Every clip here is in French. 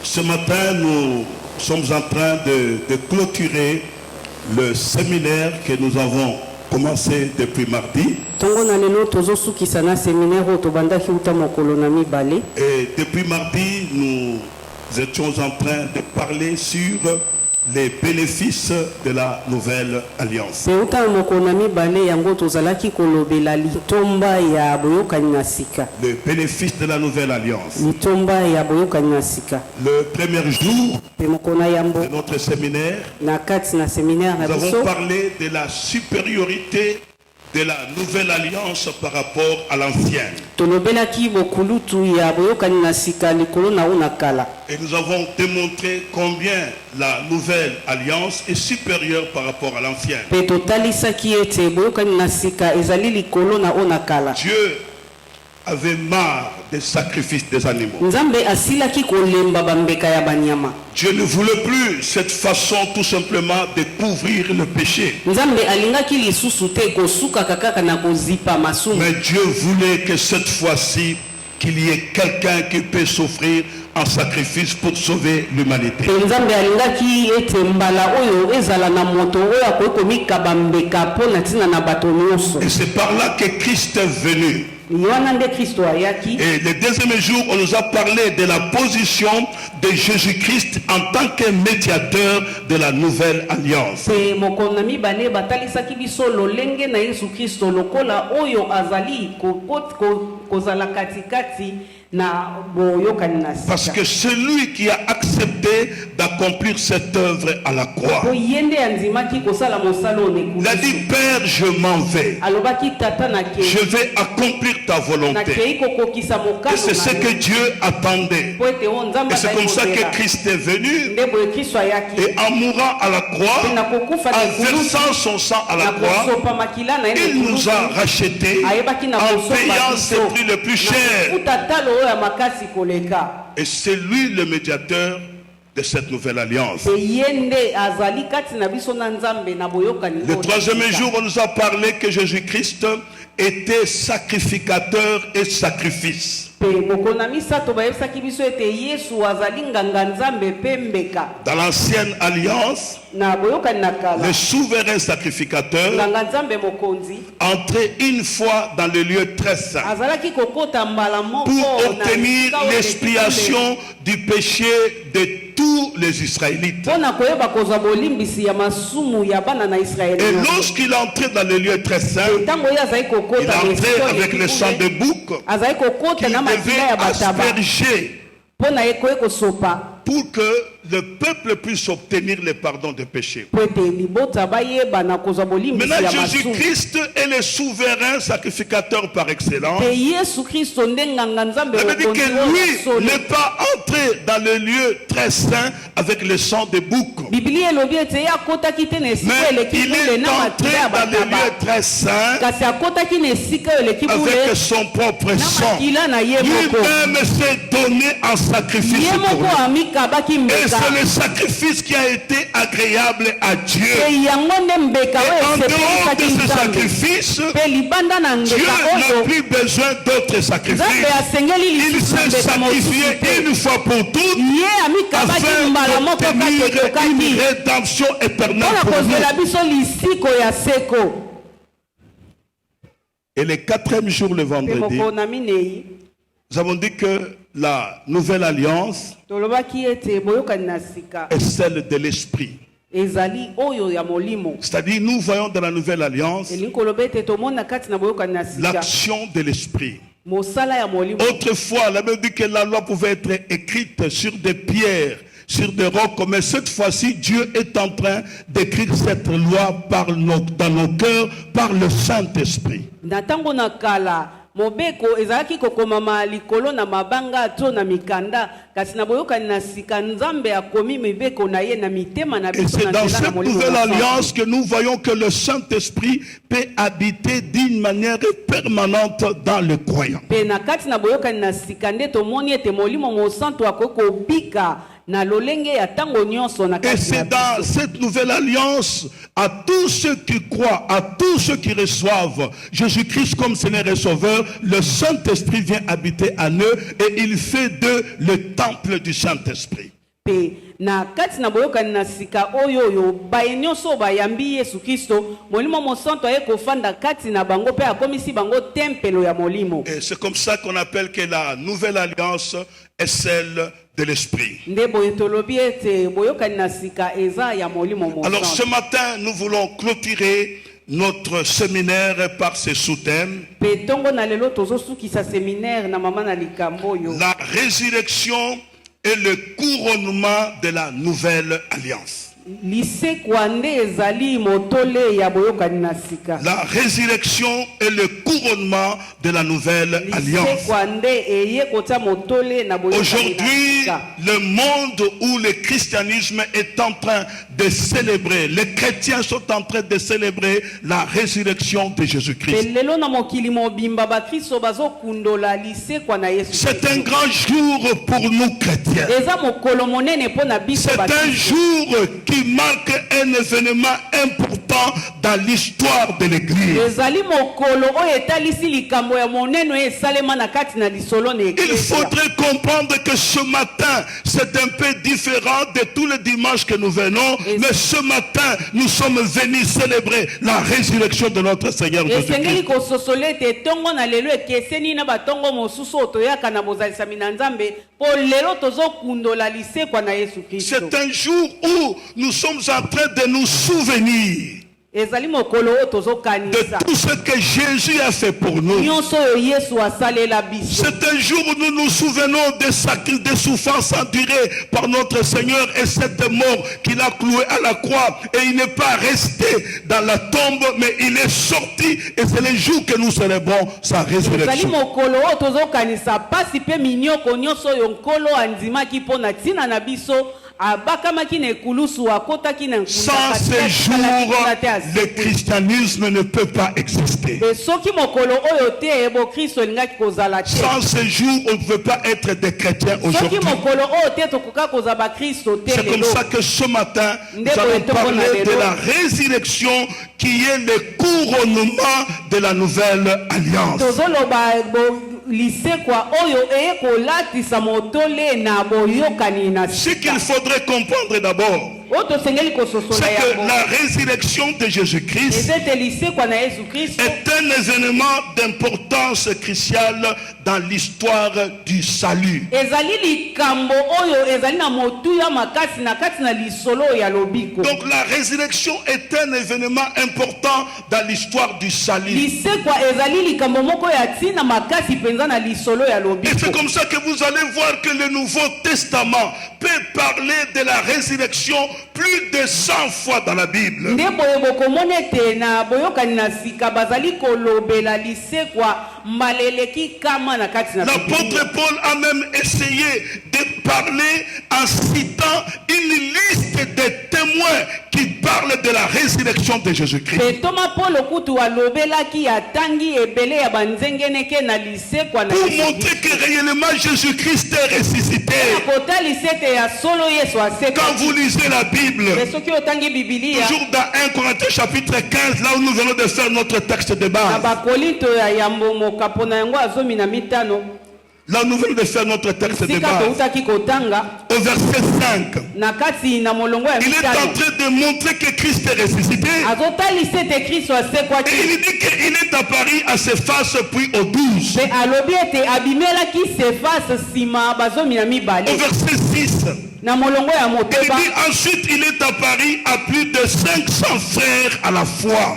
Ce matin, nous sommes en train de clôturer le séminaire que nous avons commencé depuis mardi. Et depuis mardi, nous étions en train de parler sur les bénéfices de la nouvelle alliance. Le bénéfice de la nouvelle alliance. Le premier jour de notre séminaire, nous avons parlé de la supériorité de la nouvelle alliance par rapport à l'ancienne. Et nous avons démontré combien la nouvelle alliance est supérieure par rapport à l'ancienne. Dieu avait marre des sacrifices des animaux. Dieu ne voulait plus cette façon tout simplement de couvrir le péché. Mais Dieu voulait que cette fois-ci, qu'il y ait quelqu'un qui peut s'offrir en sacrifice pour sauver l'humanité. Et c'est par là que Christ est venu. Et le deuxième jour, on nous a parlé de la position de Jésus-Christ en tant que médiateur de la nouvelle alliance. Parce que celui qui a accepté d'accomplir cette œuvre à la croix, il a dit: Père, je m'en vais. Je vais accomplir ta volonté. Et c'est ce que Dieu attendait. Et c'est comme ça que Christ est venu. Et en mourant à la croix, en versant son sang à la croix, il nous a rachetés en payant ce prix le plus cher. Et c'est lui le médiateur de cette nouvelle alliance. Le troisième jour, on nous a parlé que Jésus-Christ était sacrificateur et sacrifice. Dans l'ancienne alliance, le souverain sacrificateur entrait une fois dans le lieu très saint pour obtenir l'expiation du péché de tous les Israélites. Et lorsqu'il entrait dans le lieu très saint, il entrait avec le sang de bouc qu'il devait asperger pour que le peuple puisse obtenir le pardon des péchés. Maintenant, Jésus-Christ est le souverain sacrificateur par excellence. Ça veut dire que lui n'est pas entré dans le lieu très saint avec le sang de bouc. Mais il est entré dans le lieu très saint avec son propre sang. Lui-même s'est donné en sacrifice pour nous. Et c'est le sacrifice qui a été agréable à Dieu. Et en dehors de ce sacrifice, Dieu n'a plus besoin d'autres sacrifices. Il s'est sacrifié une fois pour toutes afin d'obtenir une rédemption éternelle pour nous. Et le quatrième jour, le vendredi, nous avons dit que la nouvelle alliance est celle de l'esprit. C'est-à-dire, nous voyons dans la nouvelle alliance l'action de l'esprit. Autrefois, la Bible dit que la loi pouvait être écrite sur des pierres, sur des rocs, mais cette fois-ci, Dieu est en train d'écrire cette loi dans nos cœurs par le Saint-Esprit. Mobeko ezalaki kokomama likolo na mabanga to na mikanda kasi na boyoka na sika nzambe akomi mibeko na ye na mitema na biso na nzela na molimo. Et c'est dans cette nouvelle alliance que nous voyons que le Saint-Esprit peut habiter d'une manière permanente dans le croyant. Pe na kati na boyoka na sika nde tomoni ete molimo mo santo akoko bika. Et c'est dans cette nouvelle alliance, à tous ceux qui croient, à tous ceux qui reçoivent Jésus-Christ comme Seigneur et Sauveur, le Saint-Esprit vient habiter en eux et il fait d'eux le temple du Saint-Esprit. pe na kati na boyokani na sika oyo yo bayenyoso bayambi Yesu Kristo molimo mosanto aye kofanda kati na bango pe akomisi bango tempelo ya molimo. Et c'est comme ça qu'on appelle que la nouvelle alliance est celle de l'esprit. Alors ce matin, nous voulons clôturer notre séminaire par ce sous-thème. La résurrection et le couronnement de la nouvelle alliance. La résurrection et le couronnement de la nouvelle alliance. Aujourd'hui, le monde où le christianisme est en train de célébrer, les chrétiens sont en train de célébrer la résurrection de Jésus-Christ. C'est un grand jour pour nous chrétiens. C'est un jour qui marque un événement important dans l'histoire de l'Église. Il faudrait comprendre que ce matin, c'est un peu différent de tous les dimanches que nous venons, mais ce matin, nous sommes venus célébrer la résurrection de notre Seigneur Jésus-Christ. C'est un jour où nous sommes en train de nous souvenir de tout ce que Jésus a fait pour nous. C'est un jour où nous nous souvenons des souffrances endurées par notre Seigneur et cette mort qu'il a clouée à la croix. Et il n'est pas resté dans la tombe, mais il est sorti. Et c'est le jour que nous célébrons sa résurrection. Sans ces jours, le christianisme ne peut pas exister. Sans ces jours, on ne peut pas être des chrétiens aujourd'hui. C'est comme ça que ce matin, nous allons parler de la résurrection qui est le couronnement de la nouvelle alliance. Ce qu'il faudrait comprendre d'abord, c'est que la résurrection de Jésus-Christ est un événement d'importance cruciale dans l'histoire du salut. Donc la résurrection est un événement important dans l'histoire du salut. Et c'est comme ça que vous allez voir que le Nouveau Testament peut parler de la résurrection plus de 100 fois dans la Bible. L'apôtre Paul a même essayé de parler en citant une liste de témoins qui parlent de la résurrection de Jésus-Christ. Pour montrer que réellement Jésus-Christ est ressuscité. Quand vous lisez la Bible, toujours dans 1 Corinthiens chapitre 15, là où nous venons de faire notre texte de base. Là, nous venons de faire notre texte de base. Au verset 5, il est en train de montrer que Christ est ressuscité. Et il dit qu'il est apparu à ses faces puis aux 12. Au verset 6, il dit ensuite il est apparu à plus de 500 frères à la fois.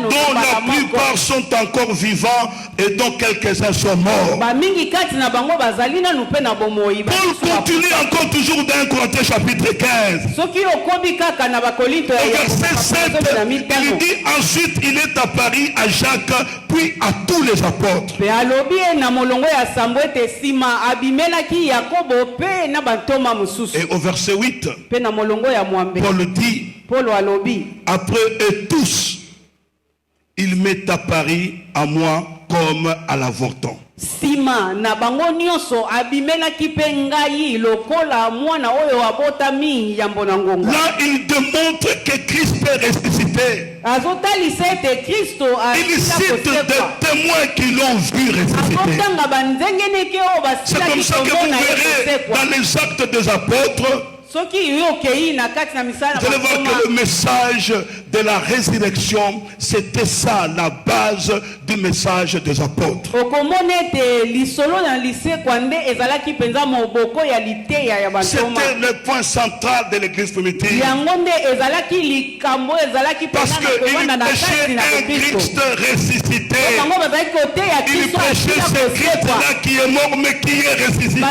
Dont la plupart sont encore vivants et dont quelques-uns sont morts. Paul continue encore toujours dans 1 Corinthiens chapitre 15. Au verset 7, il dit ensuite il est apparu à Jacques puis à tous les apôtres. Et au verset 8, Paul dit après eux tous, il m'est apparu à moi comme à l'avorton. Sima na bango nyonso abimelaki pe ngai lokola mwana oyo abotami yambo na ngonga. Là il démontre que Christ est ressuscité. ressuscité. Il cite des témoins qui l'ont vu ressusciter. C'est comme ça que vous verrez dans les actes des apôtres. Vous allez voir que le message de la résurrection, c'était ça, la base du message des apôtres. C'était le point central de l'église primitive. Parce qu'il prêchait un Christ ressuscité. Il prêchait ce Christ-là qui est mort mais qui est ressuscité. Il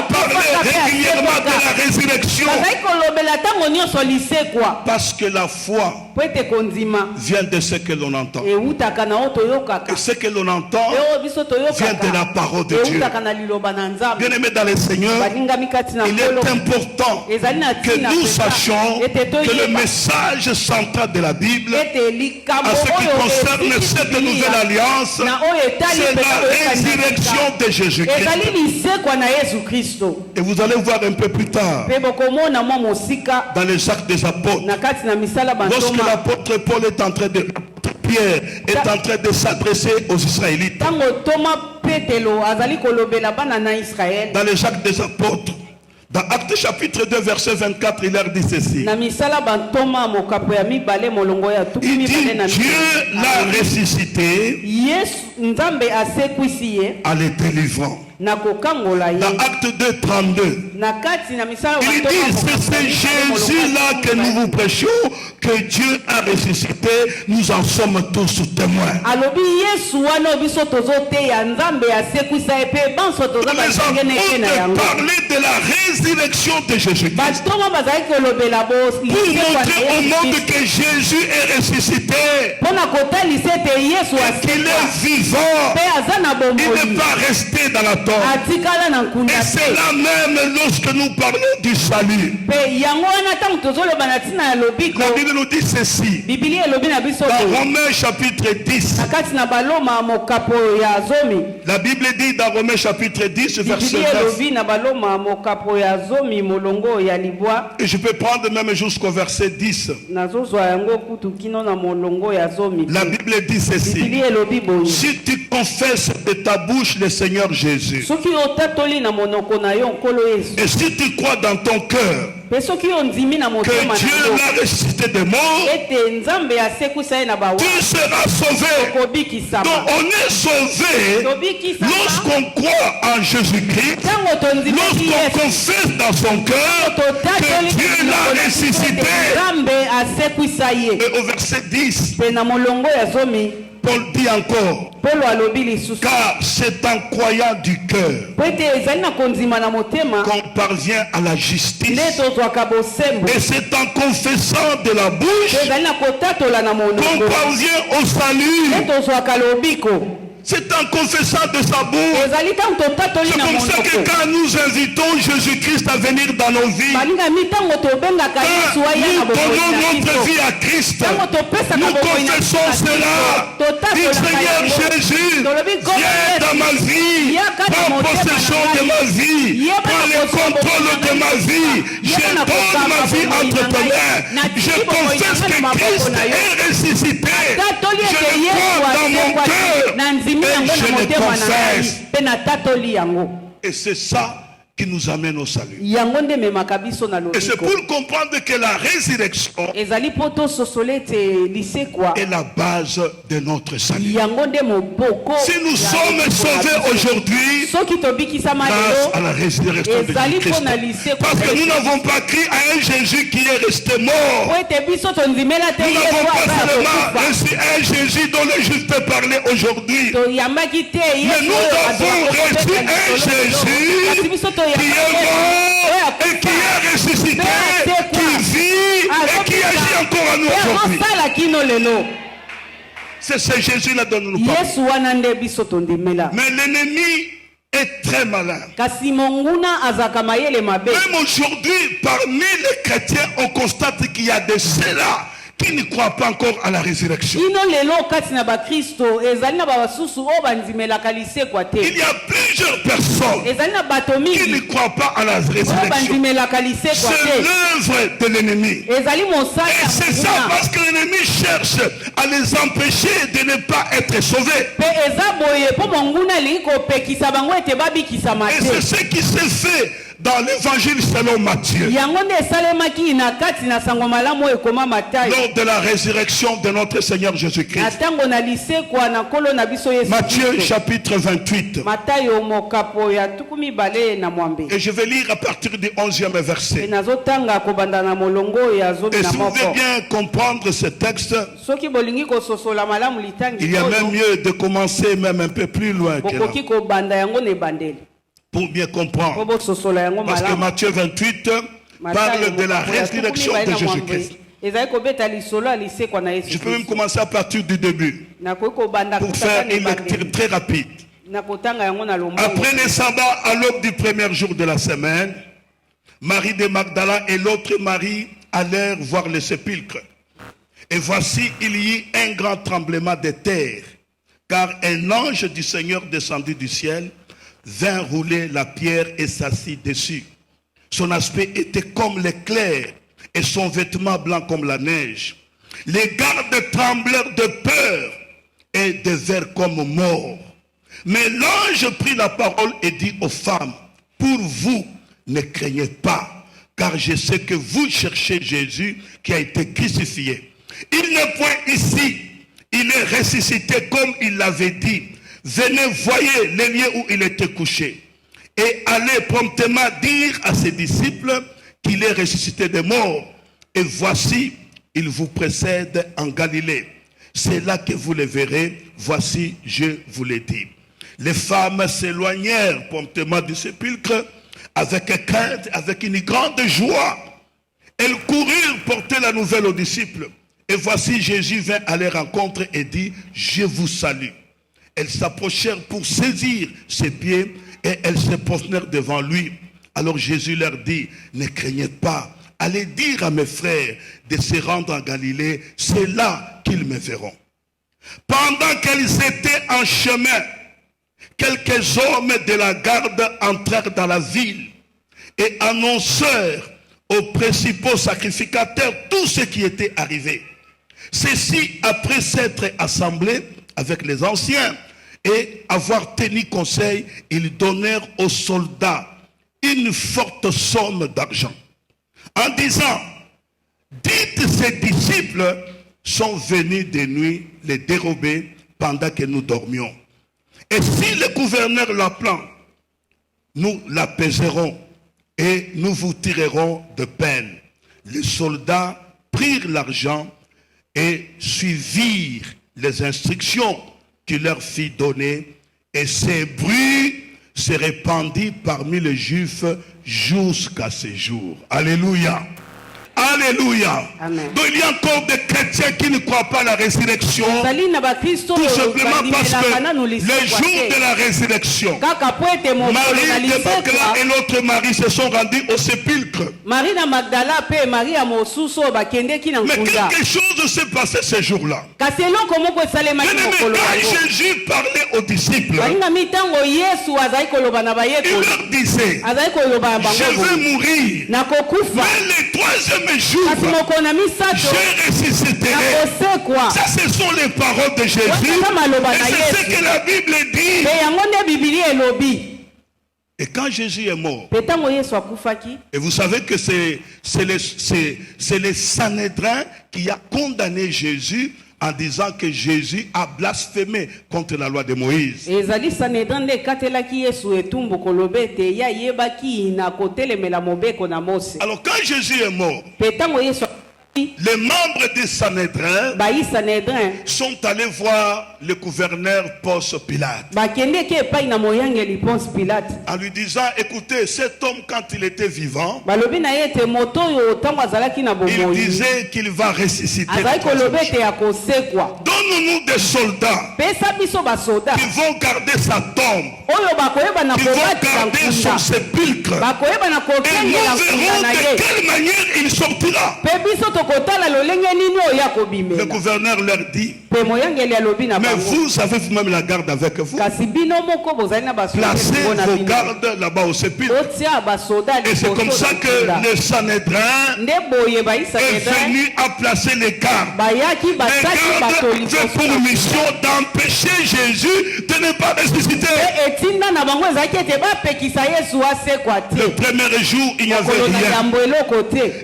parlait régulièrement de la résurrection. Parce que la foi vient de ce que l'on entend. Et ce que l'on entend vient de la parole de Dieu. Bien aimé dans le Seigneur, il est important que nous sachions que le message central de la Bible, à ce qui concerne cette nouvelle alliance, c'est la résurrection de Jésus-Christ. Et vous allez voir un peu plus tard, dans les actes des apôtres, lorsque l'apôtre Paul est en train de... Pierre est en train de s'adresser aux Israélites. Dans les actes des apôtres, dans Actes chapitre 2 verset 24, il leur dit ceci. Il dit, Dieu l'a ressuscité en les délivrant. Dans Acte 2, 32, il dit, c'est Jésus-là que nous vous prêchons, que Dieu a ressuscité, nous en sommes tous témoins. Les apôtres parlaient de la résurrection de Jésus-Christ. Pour montrer au monde que Jésus est ressuscité, et qu'il est vivant, il n'est pas resté dans la tombe. Et c'est là même lorsque nous parlons du salut. La Bible nous dit ceci. Dans Romains chapitre 10. La Bible dit dans Romains chapitre 10 verset 9. Et je peux prendre même jusqu'au verset 10. La Bible dit ceci. Si tu confesses de ta bouche le Seigneur Jésus, et si tu crois dans ton cœur que Dieu l'a ressuscité des morts, tu seras sauvé. Donc on est sauvé lorsqu'on croit en Jésus-Christ, lorsqu'on confesse dans son cœur que Dieu l'a ressuscité. Et au verset 10, Paul dit encore, car c'est en croyant du cœur qu'on parvient à la justice, et c'est en confessant de la bouche qu'on parvient au salut. C'est en confessant de sa bouche. C'est comme ça que quand nous invitons Jésus-Christ à venir dans nos vies, quand nous donnons notre vie à Christ, nous confessons cela. Dis Seigneur Jésus, viens dans ma vie, prends possession de ma vie, prends le contrôle de ma vie. Je donne ma vie entre tes mains. Je confesse que Christ est ressuscité. Je le crois dans mon cœur. Je le confesse. Et c'est ça qui nous amène au salut. Et c'est pour comprendre que la résurrection est la base de notre salut. Si nous sommes sauvés aujourd'hui grâce à la résurrection de Jésus-Christ, parce que nous n'avons pas cru à un Jésus qui est resté mort. Nous n'avons pas seulement reçu un Jésus dont le juste peut parler aujourd'hui, mais nous avons reçu un Jésus qui est mort et qui est ressuscité, qui vit et qui agit encore à nous aujourd'hui. C'est ce Jésus-là dont nous parlons. Mais l'ennemi est très malin. Même aujourd'hui, parmi les chrétiens, on constate qu'il y a de ceux-là qui ne croient pas encore à la résurrection. Il y a plusieurs personnes qui ne croient pas à la résurrection. C'est l'œuvre de l'ennemi. Et c'est ça parce que l'ennemi cherche à les empêcher de ne pas être sauvés. Et c'est ce qui s'est fait dans l'évangile selon Matthieu. Lors de la résurrection de notre Seigneur Jésus-Christ. Matthieu chapitre 28. Et je vais lire à partir du 11e verset. Et si vous voulez bien comprendre ce texte, il y a même mieux de commencer même un peu plus loin que là. Pour bien comprendre. Parce que Matthieu 28 parle de la résurrection de Jésus-Christ. Je peux même commencer à partir du début pour faire une lecture très rapide. Après les sabbats, à l'aube du premier jour de la semaine, Marie de Magdala et l'autre Marie allèrent voir le sépulcre. Et voici, il y eut un grand tremblement de terre, car un ange du Seigneur descendit du ciel, vint rouler la pierre et s'assit dessus. Son aspect était comme l'éclair et son vêtement blanc comme la neige. Les gardes tremblèrent de peur et devinrent comme morts. Mais l'ange prit la parole et dit aux femmes, pour vous, ne craignez pas, car je sais que vous cherchez Jésus qui a été crucifié. Il n'est point ici, il est ressuscité comme il l'avait dit. Venez, voyez les lieux où il était couché. Et allez promptement dire à ses disciples qu'il est ressuscité des morts. Et voici, il vous précède en Galilée. C'est là que vous le verrez. Voici, je vous l'ai dit. Les femmes s'éloignèrent promptement du sépulcre avec crainte, avec une grande joie. Elles coururent porter la nouvelle aux disciples. Et voici, Jésus vint à leur rencontre et dit, je vous salue. Elles s'approchèrent pour saisir ses pieds et elles se prosternèrent devant lui. Alors Jésus leur dit, ne craignez pas, allez dire à mes frères de se rendre en Galilée, c'est là qu'ils me verront. Pendant qu'elles étaient en chemin, quelques hommes de la garde entrèrent dans la ville et annoncèrent aux principaux sacrificateurs tout ce qui était arrivé. Ceux-ci, après s'être assemblés avec les anciens, et avoir tenu conseil, ils donnèrent aux soldats une forte somme d'argent. En disant, dites ces disciples sont venus de nuit les dérober pendant que nous dormions. Et si le gouverneur l'apprend, nous l'apaiserons et nous vous tirerons de peine. Les soldats prirent l'argent et suivirent les instructions qu'il leur fit donner, et ces bruits se répandit parmi les Juifs jusqu'à ce jour. Alléluia. Alléluia. Amen. Donc il y a encore des chrétiens qui ne croient pas à la résurrection. Tout simplement parce que le jour de la résurrection, Marie de Magdala et l'autre Marie se sont rendus au sépulcre. Mais quelque chose s'est passé ce jour-là. Quand Jésus parlait aux disciples, il leur disait, je vais mourir, mais le troisième jour, je ressusciterai. Ça, ce sont les paroles de Jésus. Et c'est ce que la Bible dit. Et quand Jésus est mort, et vous savez que c'est le Sanhédrin qui a condamné Jésus en disant que Jésus a blasphémé contre la loi de Moïse. Alors quand Jésus est mort, les membres du Sanhédrin sont allés voir le gouverneur Ponce Pilate en lui disant, écoutez, cet homme quand il était vivant, il disait qu'il va ressusciter. Donne-nous des soldats qui vont garder sa tombe, qui vont garder son sépulcre, et nous verrons de quelle manière il sortira. Le gouverneur leur dit, mais vous avez vous-même la garde avec vous. Placez vos gardes là-bas au sépulcre. Et c'est comme ça que le Sanhédrin est venu à placer les gardes. Les gardes avaient pour mission d'empêcher Jésus de ne pas ressusciter. Le premier jour, il n'y avait rien.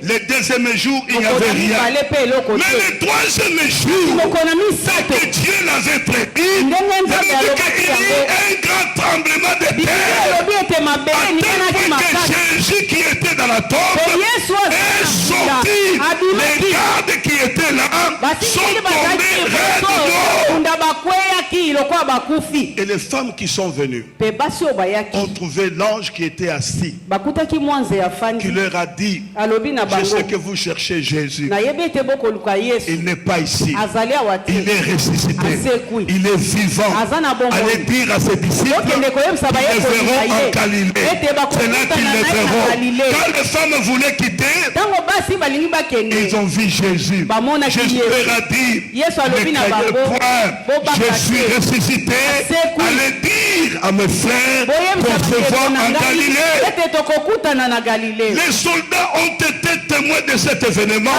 Le deuxième jour, il n'y avait rien. Mais le troisième jour, c'est que Dieu l'avait prédit. Il y a un grand tremblement de terre. À tel point que Jésus qui était dans la tombe est sorti. Les gardes qui étaient là sont tombés raides d'eau. Et les femmes qui sont venues ont trouvé l'ange qui était assis, qui leur a dit, je sais que vous cherchez Jésus. Il n'est pas ici. Il est ressuscité. Il est vivant. Allez dire à ses disciples qu'ils le verront en Galilée. C'est là qu'ils le verront. Quand les femmes voulaient quitter, ils ont vu Jésus. Jésus leur a dit, ne craignez point, je suis ressuscité. Allez dire à mes frères qu'on se voit en Galilée. Les soldats ont été témoins de cet événement.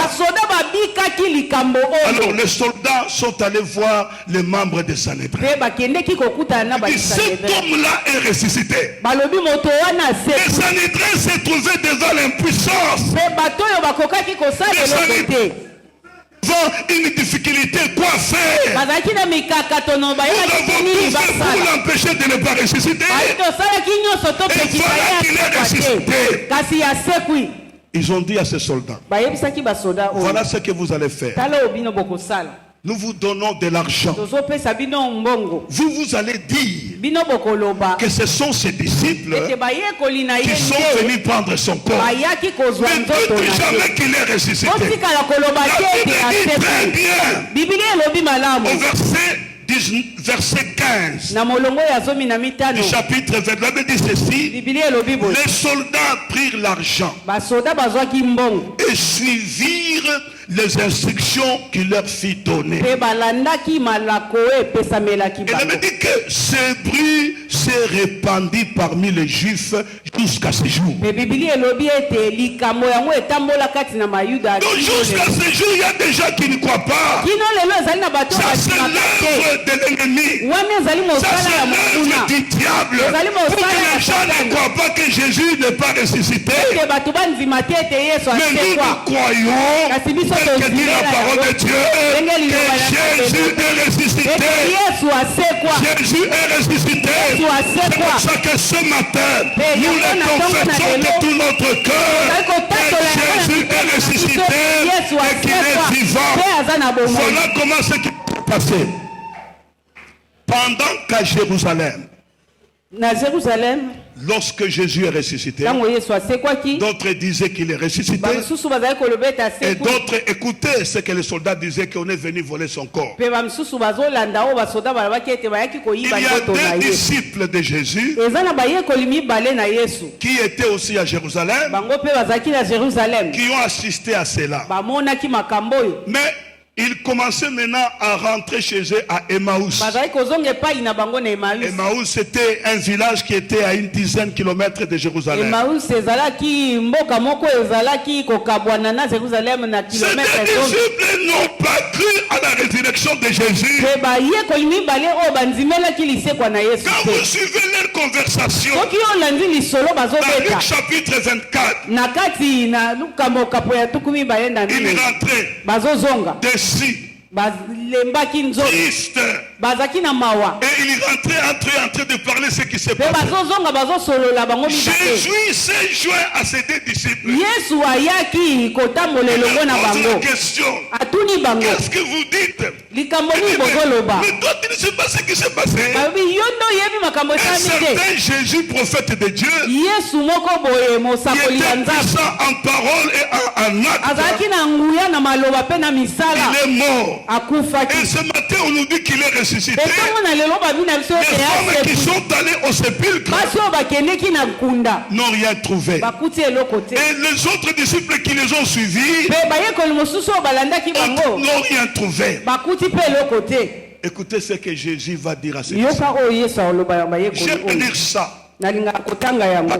Alors les soldats sont allés voir les membres de Sanhédrin. Et cet homme-là est ressuscité. Le Sanhédrin s'est trouvé devant l'impuissance. Le Sanhédrin devant une difficulté, quoi faire? Nous avons tout fait pour l'empêcher de ne pas ressusciter. Et voilà qu'il est ressuscité. Ils ont dit à ces soldats, voilà ce que vous allez faire. Nous vous donnons de l'argent. Vous allez dire que ce sont ces disciples qui sont venus prendre son corps. Mais ne dites jamais qu'il est ressuscité. La Bible dit très bien au verset 15 du chapitre 20, la Bible dit ceci: les soldats prirent l'argent et suivirent les instructions qu'il leur fit donner. Et la Bible dit que ce bruit s'est répandu parmi les Juifs jusqu'à ce jour. Donc jusqu'à ce jour, il y a des gens qui ne croient pas. Ça c'est l'œuvre de l'ennemi. Ça c'est l'œuvre du diable. Pour que les gens ne croient pas que Jésus n'est pas ressuscité. Mais nous croyons que dit la parole de Dieu, que Jésus est ressuscité. Jésus est ressuscité. C'est pour ça que ce matin, nous le confessons de tout notre cœur, que Jésus est ressuscité et qu'il est vivant. Voilà comment ce qui s'est passé. Pendant qu'à Jérusalem, lorsque Jésus est ressuscité, d'autres disaient qu'il est ressuscité, et d'autres écoutaient ce que les soldats disaient, qu'on est venu voler son corps. Il y a deux disciples de Jésus qui étaient aussi à Jérusalem, qui ont assisté à cela. Mais ils commençaient maintenant à rentrer chez eux à Emmaüs. Emmaüs, c'était un village qui était à une dizaine de kilomètres de Jérusalem. Ces disciples n'ont pas cru à la résurrection de Jésus. Quand vous suivez leur conversation, dans Luc chapitre 24, ils rentraient déçus, triste. Et il rentrait en train de parler ce qui s'est passé. Jésus s'est joint à ses deux disciples. Il pose la question: qu'est-ce que vous dites? Mais toi, tu ne sais pas ce qui s'est passé. Un certain Jésus, prophète de Dieu, qui était puissant en parole et en acte, il est mort. Et ce matin, on nous dit qu'il est ressuscité. Les femmes qui sont allées au sépulcre n'ont rien trouvé. Et les autres disciples qui les ont suivis n'ont rien trouvé. Écoutez ce que Jésus va dire à ces disciples. Je vais lire ça.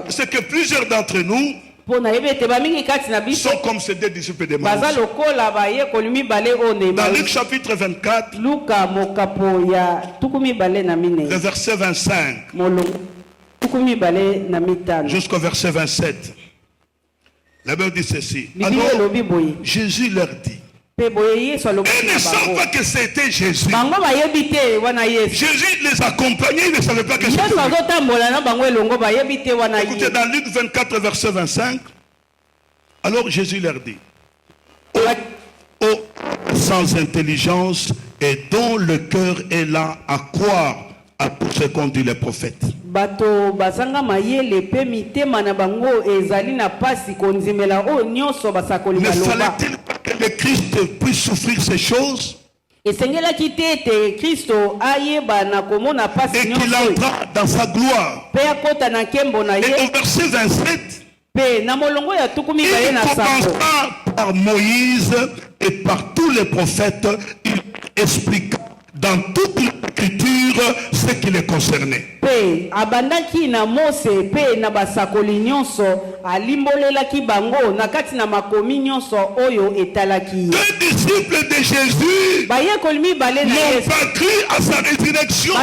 C'est que plusieurs d'entre nous sont comme ces deux disciples de Maïs. Dans Luc chapitre 24, le verset 25 jusqu'au verset 27, la Bible dit ceci. Alors Jésus leur dit, et ne savent pas que c'était Jésus. Jésus les accompagnait, ils ne savaient pas que c'était Jésus. Écoutez, dans Luc 24, verset 25, alors Jésus leur dit, ô sans intelligence et dont le cœur est là à croire à tout ce qu'ont dit les prophètes. Ne fallait-il pas que le Christ puisse souffrir ces choses et qu'il entra dans sa gloire? Et au verset 27, il commença par Moïse et par tous les prophètes, il expliqua dans toute l'écriture ce qui les concernait. Deux disciples de Jésus n'ont pas cru à sa résurrection.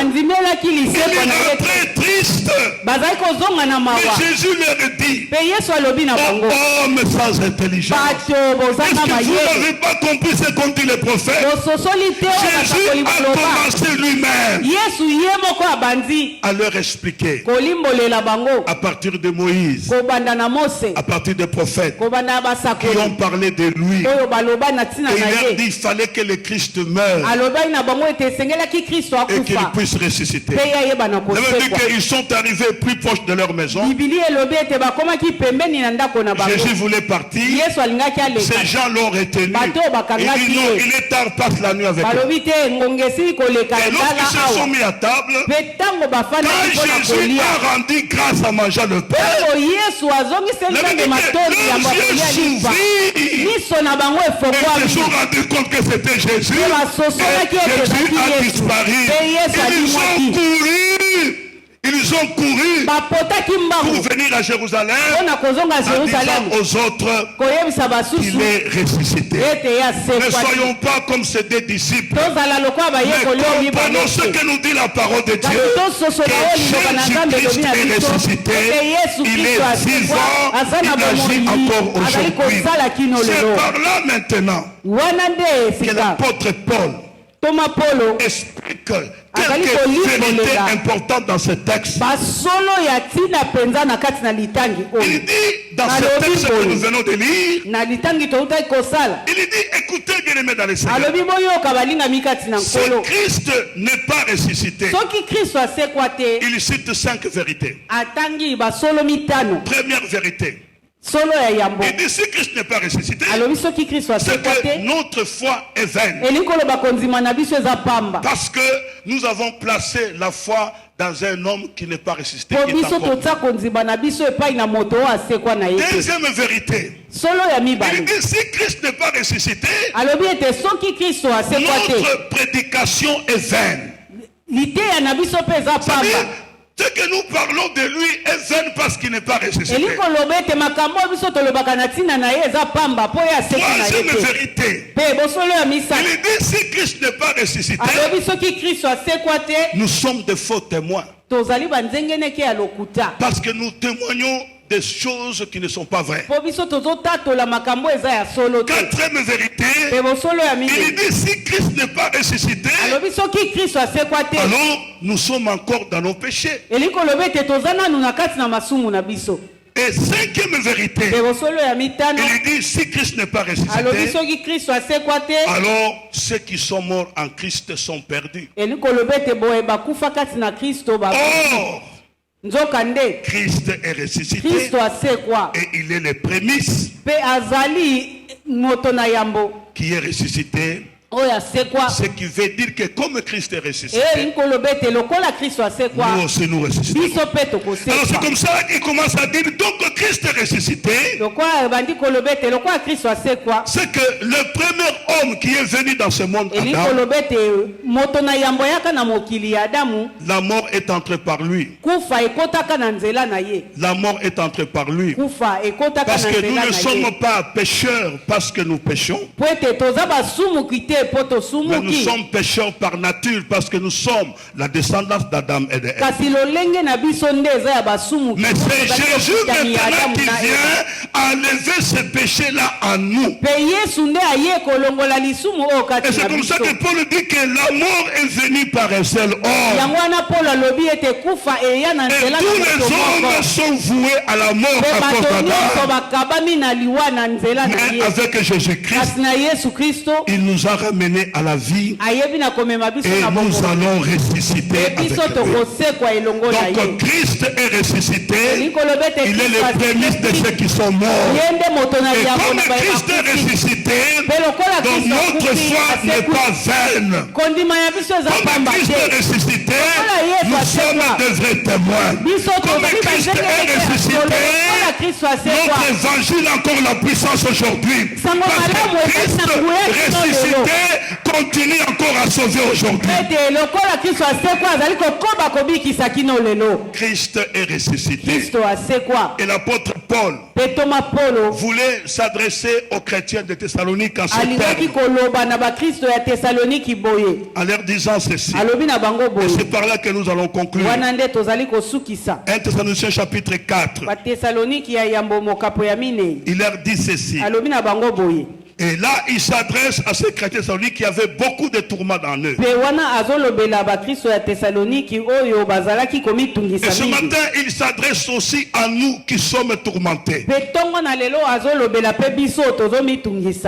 Ils étaient très tristes. Mais Jésus leur dit, homme sans intelligence, est-ce que vous n'avez pas compris ce qu'ont dit les prophètes? Jésus a commencé lui-même à leur expliquer à partir de Moïse, à partir des prophètes qui ont parlé de lui. Et il leur dit qu'il fallait que le Christ meure et qu'il puisse ressusciter. Ça veut dire qu'ils sont arrivés plus proches de leur maison. Jésus voulait partir. Ces gens l'ont retenu. Il est tard, passe la nuit avec eux. Et lorsqu'ils se sont mis à table, quand Jésus a rendu grâce à manger le pain, leurs yeux s'ouvrirent et ils se sont rendus compte que c'était Jésus. Et Jésus a disparu. Ils ont couru pour venir à Jérusalem en disant aux autres qu'il est ressuscité. Ne soyons pas comme ces deux disciples, mais comprenons ce que nous dit la parole de Dieu, que Jésus-Christ est ressuscité, il est vivant, il agit encore aujourd'hui. C'est par là maintenant que l'apôtre Paul explique quelques vérités importantes dans ce texte. Il dit dans ce texte que nous venons de lire, il dit, écoutez bien aimés dans le Seigneur, si Christ n'est pas ressuscité, il cite 5 vérités. Première vérité, et dit si Christ n'est pas ressuscité, c'est que notre foi est vaine. Parce que nous avons placé la foi dans un homme qui n'est pas ressuscité. Deuxième vérité, il dit si Christ n'est pas ressuscité, notre prédication est vaine. Ce que nous parlons de lui est vain parce qu'il n'est pas ressuscité. Troisième vérité, il dit si Christ n'est pas ressuscité, nous sommes de faux témoins. Parce que nous témoignons des choses qui ne sont pas vraies. Quatrième vérité, il dit si Christ n'est pas ressuscité, alors nous sommes encore dans nos péchés. Et cinquième vérité, il dit si Christ n'est pas ressuscité, alors ceux qui sont morts en Christ sont perdus. Or, Christ est ressuscité et il est les prémices qui est ressuscité Ce qui veut dire que comme Christ est ressuscité, nous aussi nous ressuscitons. Alors c'est comme ça qu'il commence à dire, donc Christ est ressuscité. C'est que le premier homme qui est venu dans ce monde, Adam, la mort est entrée par lui. La mort est entrée par lui. Parce que nous ne sommes pas pécheurs parce que nous péchons. Mais nous sommes pécheurs par nature parce que nous sommes la descendance d'Adam et de Ève. Mais c'est Jésus maintenant qui vient enlever ce péché-là en nous. Et c'est comme ça que Paul dit que la mort est venue par un seul homme. Et tous les hommes sont voués à la mort à cause d'Adam. Mais avec Jésus-Christ, il nous a ramenés à la vie et nous allons ressusciter avec lui. Donc Christ est ressuscité, il est le premier de ceux qui sont morts. Et comme Christ est ressuscité, donc notre foi n'est pas vaine. Comme Christ est ressuscité, nous sommes de vrais témoins. Comme Christ est ressuscité, notre évangile a encore la puissance aujourd'hui. Parce que Christ ressuscité continue encore à sauver aujourd'hui. Christ est ressuscité. Et l'apôtre Paul voulait s'adresser aux chrétiens de Thessalonique en ces termes, en leur disant ceci. Et c'est par là que nous allons conclure. 1 Thessaloniciens chapitre 4. Il leur dit ceci. Et là, il s'adresse à ces chrétiens thessaloniques qui avaient beaucoup de tourments dans eux. Et ce matin, il s'adresse aussi à nous qui sommes tourmentés.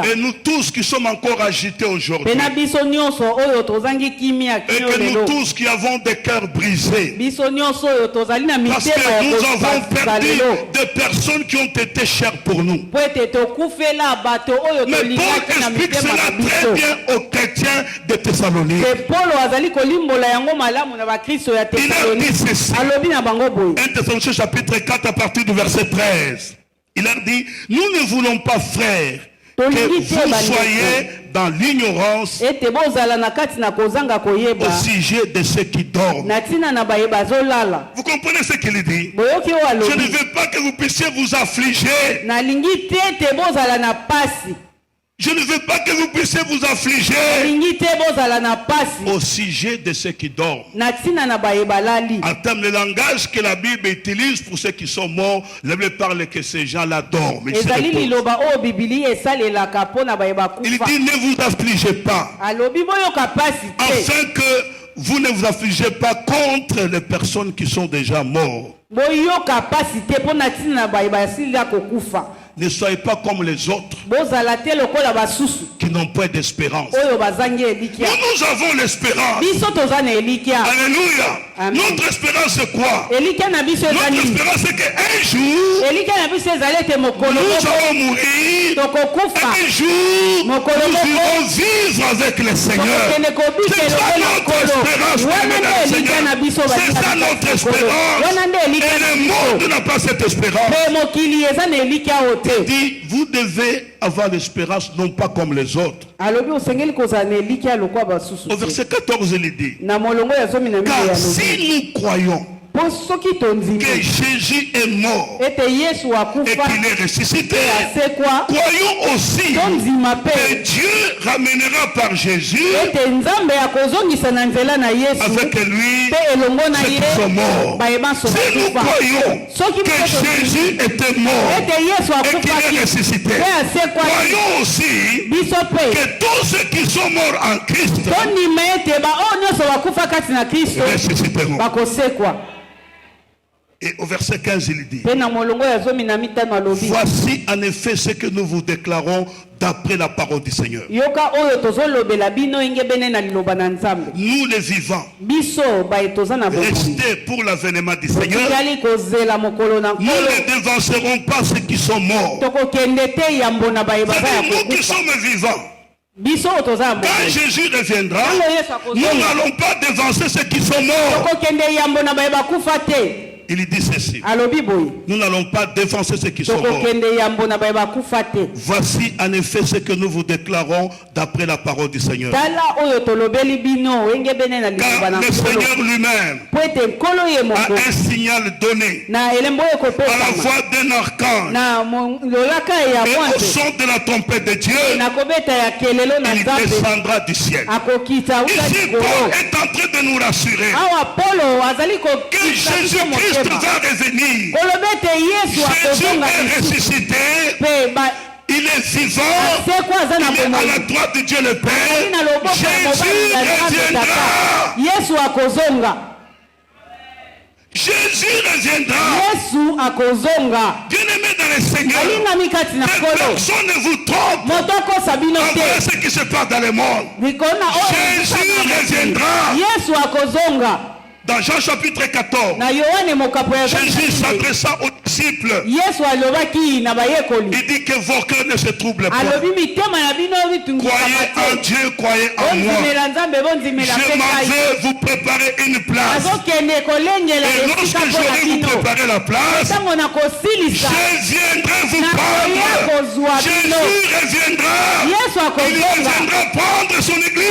Et nous tous qui sommes encore agités aujourd'hui. Et que nous tous qui avons des cœurs brisés. Parce que nous avons perdu des personnes qui ont été chères pour nous. Mais Paul explique cela très bien aux chrétiens de Thessalonique. Il a dit ceci. 1 Thessaloniciens chapitre 4 à partir du verset 13. Il a dit, nous ne voulons pas, frères, que vous soyez dans l'ignorance au sujet de ceux qui dorment. Vous comprenez ce qu'il dit? Je ne veux pas que vous puissiez vous affliger. Je ne veux pas que vous puissiez vous affliger au sujet de ceux qui dorment. En termes de langage que la Bible utilise pour ceux qui sont morts, la Bible parle que ces gens-là dorment. Il dit ne vous affligez pas, afin que vous ne vous affligez pas contre les personnes qui sont déjà mortes. Ne soyez pas comme les autres qui n'ont pas d'espérance. Nous avons l'espérance. Alléluia. Notre espérance c'est quoi? Notre espérance c'est qu'un jour nous allons mourir et un jour nous irons vivre avec le Seigneur. C'est ça notre espérance, c'est ça notre espérance. Et le monde n'a pas cette espérance. Il dit, vous devez avoir l'espérance non pas comme les autres. Au verset 14, il dit, car si nous croyons que Jésus est mort et qu'il est ressuscité, croyons aussi que Dieu ramènera par Jésus avec lui ceux qui sont morts. Si nous croyons que Jésus était mort et qu'il est ressuscité, croyons aussi que tous ceux qui sont morts en Christ ressusciteront. Et au verset 15, il dit, voici en effet ce que nous vous déclarons d'après la parole du Seigneur. Nous les vivants, restés pour l'avènement du Seigneur, nous ne devancerons pas ceux qui sont morts. C'est-à-dire nous qui sommes vivants, Quand Jésus reviendra, nous n'allons pas devancer ceux qui sont morts. Il dit ceci. Nous n'allons pas défoncer ceux qui sont morts. Voici en effet ce que nous vous déclarons d'après la parole du Seigneur. Car le Seigneur lui-même a un signal donné à la voix d'un archange et au son de la trompette de Dieu, il descendra du ciel. Ici, Paul est en train de nous rassurer que Jésus-Christ va revenir. Jésus est ressuscité. Il est vivant. Il est à la droite de Dieu le Père. Jésus reviendra. Jésus reviendra. Bien-aimé dans le Seigneur, personne ne vous trompe envers ce qui se passe dans le monde. Jésus reviendra. Dans Jean chapitre 14, Jésus s'adressa aux disciples. Il dit que vos cœurs ne se troublent pas. Croyez en Dieu, croyez en moi. Je m'en vais vous préparer une place. Et lorsque j'aurai vous préparé la place, je viendrai vous prendre. Jésus reviendra. Il viendra prendre son église.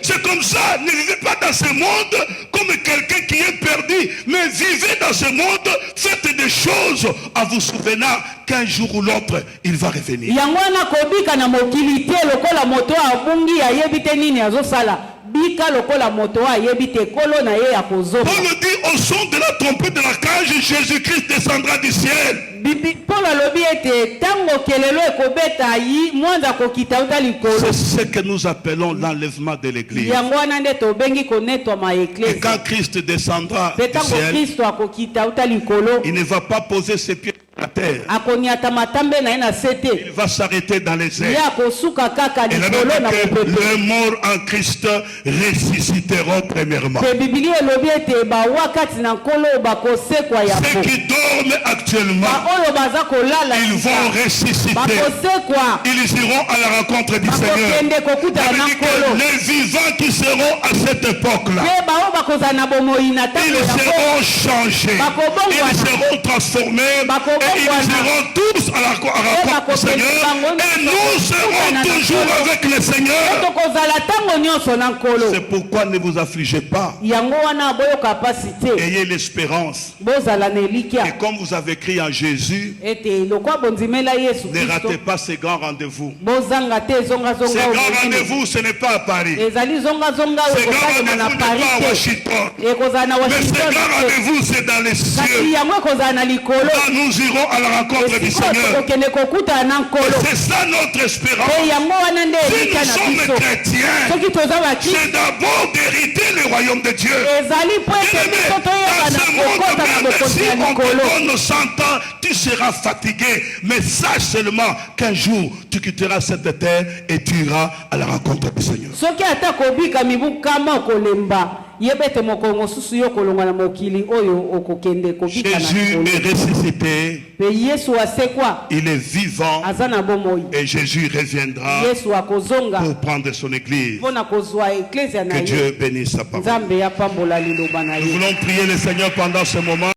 C'est comme ça, ne vivez pas dans ce monde comme quelqu'un qui est perdu, mais vivez dans ce monde, faites des choses en vous souvenant qu'un jour ou l'autre il va revenir. Paul dit au son de la trompette de l'archange, Jésus-Christ descendra du ciel. C'est ce que nous appelons l'enlèvement de l'église. Et quand Christ descendra du ciel, il ne va pas poser ses pieds à terre. Il va s'arrêter dans les airs. Et la Bible dit que les morts en Christ ressusciteront premièrement. Ceux qui dorment actuellement, ils vont ressusciter. Ils iront à la rencontre du Seigneur. La Bible dit que les vivants qui seront à cette époque-là, ils seront changés, ils seront transformés, et ils iront tous à la rencontre du Seigneur, et nous serons toujours avec le Seigneur. C'est pourquoi ne vous affligez pas. Ayez l'espérance. Et comme vous avez crié en Jésus, ne ratez pas ces grands rendez-vous. Ces grands rendez-vous, ce n'est pas à Paris. Ces grands rendez-vous n'est pas à Washington. Mais ces grands rendez-vous, c'est dans les cieux. Là, nous irons à la rencontre du Seigneur. Et c'est ça notre espérance. Si nous sommes chrétiens, c'est d'abord d'hériter le royaume de Dieu. Dans ce monde, même si on te donne 100 ans, tu seras fatigué. Mais sache seulement qu'un jour, tu quitteras cette terre et tu iras à la rencontre du Seigneur. Jésus est ressuscité. Il est vivant. Et Jésus reviendra pour prendre son église. Que Dieu bénisse sa parole. Nous voulons prier le Seigneur pendant ce moment.